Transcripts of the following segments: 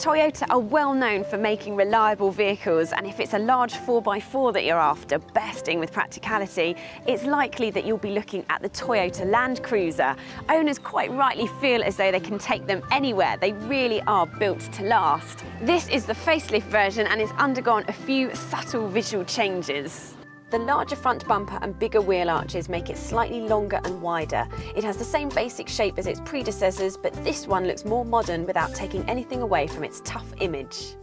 Toyota are well known for making reliable vehicles, and if it's a large 4x4 that you're after, bursting with practicality, it's likely that you'll be looking at the Toyota Land Cruiser. Owners quite rightly feel as though they can take them anywhere. They really are built to last. This is the facelift version and it's undergone a few subtle visual changes. The larger front bumper and bigger wheel arches make it slightly longer and wider. It has the same basic shape as its predecessors, but this one looks more modern without taking anything away from its tough image.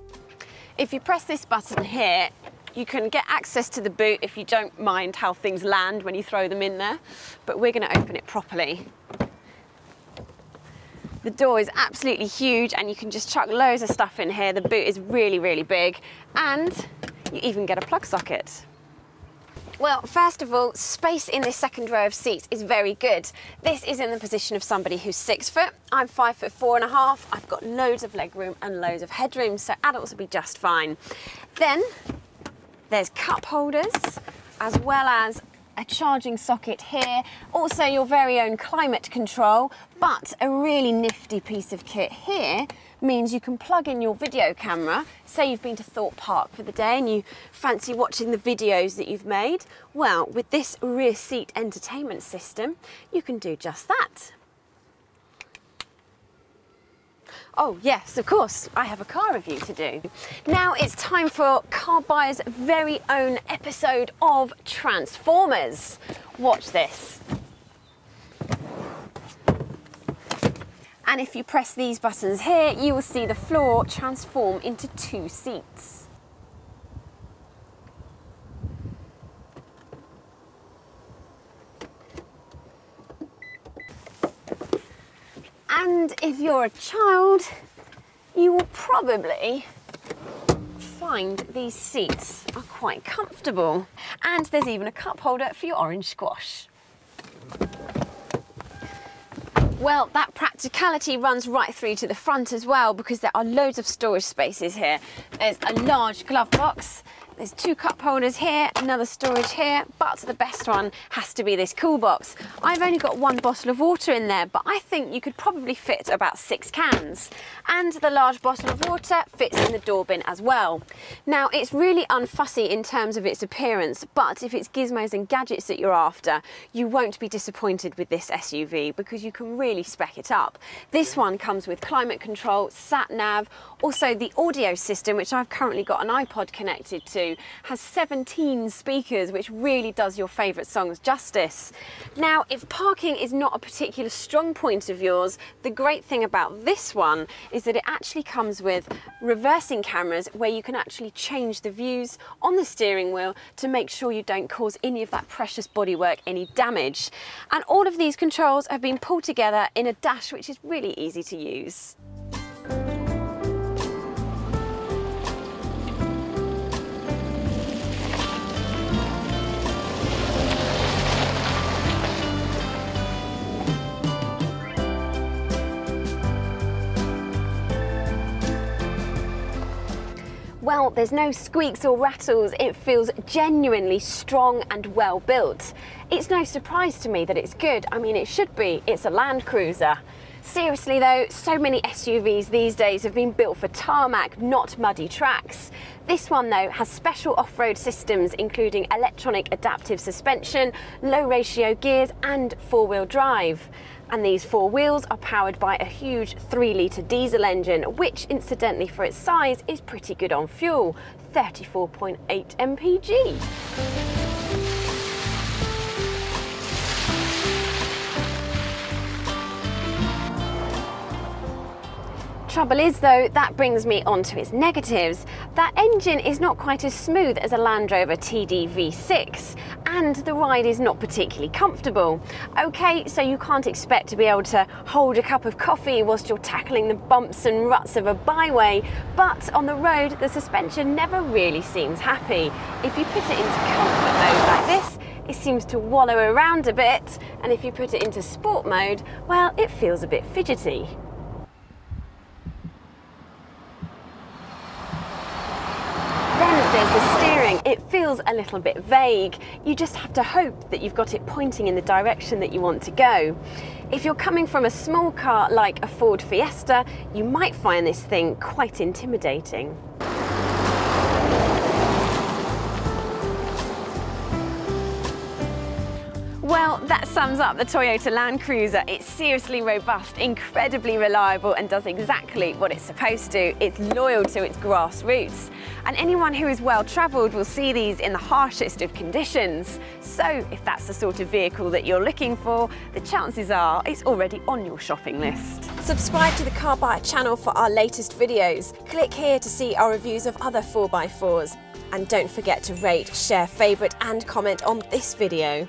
If you press this button here, you can get access to the boot if you don't mind how things land when you throw them in there, but we're going to open it properly. The door is absolutely huge and you can just chuck loads of stuff in here. The boot is really, really big, and you even get a plug socket. Well, first of all, space in this second row of seats is very good. This is in the position of somebody who's 6 foot. I'm 5'4½". I've got loads of legroom and loads of headroom, so adults will be just fine. Then there's cup holders, as well as a charging socket here. Also your very own climate control, but a really nifty piece of kit here means you can plug in your video camera. Say you've been to Thorpe Park for the day and you fancy watching the videos that you've made. Well, with this rear seat entertainment system, you can do just that. Oh yes, of course, I have a car review to do. Now it's time for CarBuyer's very own episode of Transformers. Watch this. And if you press these buttons here, you will see the floor transform into 2 seats. And if you're a child, you will probably find these seats are quite comfortable. And there's even a cup holder for your orange squash. Well, that practicality runs right through to the front as well, because there are loads of storage spaces here. There's a large glove box. There's 2 cup holders here, another storage here, but the best one has to be this cool box. I've only got 1 bottle of water in there, but I think you could probably fit about 6 cans. And the large bottle of water fits in the door bin as well. Now, it's really unfussy in terms of its appearance, but if it's gizmos and gadgets that you're after, you won't be disappointed with this SUV because you can really spec it up. This one comes with climate control, sat nav, also the audio system, which I've currently got an iPod connected to, has 17 speakers, which really does your favourite songs justice. Now, if parking is not a particular strong point of yours, the great thing about this one is that it actually comes with reversing cameras where you can actually change the views on the steering wheel to make sure you don't cause any of that precious bodywork any damage. And all of these controls have been pulled together in a dash which is really easy to use. Well, there's no squeaks or rattles. It feels genuinely strong and well built. It's no surprise to me that it's good. I mean, it should be. It's a Land Cruiser. Seriously though, so many SUVs these days have been built for tarmac, not muddy tracks. This one though has special off-road systems including electronic adaptive suspension, low ratio gears and 4-wheel drive. And these 4 wheels are powered by a huge 3-litre diesel engine, which incidentally for its size is pretty good on fuel, 34.8 mpg. Trouble is though, that brings me on to its negatives. That engine is not quite as smooth as a Land Rover TD V6, and the ride is not particularly comfortable. Okay, so you can't expect to be able to hold a cup of coffee whilst you're tackling the bumps and ruts of a byway, but on the road the suspension never really seems happy. If you put it into comfort mode like this, it seems to wallow around a bit, and if you put it into sport mode, well, it feels a bit fidgety. Then there's the steering. driving, it feels a little bit vague. You just have to hope that you've got it pointing in the direction that you want to go. If you're coming from a small car like a Ford Fiesta, you might find this thing quite intimidating. Well, that sums up the Toyota Land Cruiser. It's seriously robust, incredibly reliable, and does exactly what it's supposed to. It's loyal to its grassroots. And anyone who is well-travelled will see these in the harshest of conditions. So if that's the sort of vehicle that you're looking for, the chances are it's already on your shopping list. Subscribe to the CarBuyer channel for our latest videos. Click here to see our reviews of other 4x4s. And don't forget to rate, share, favourite and comment on this video.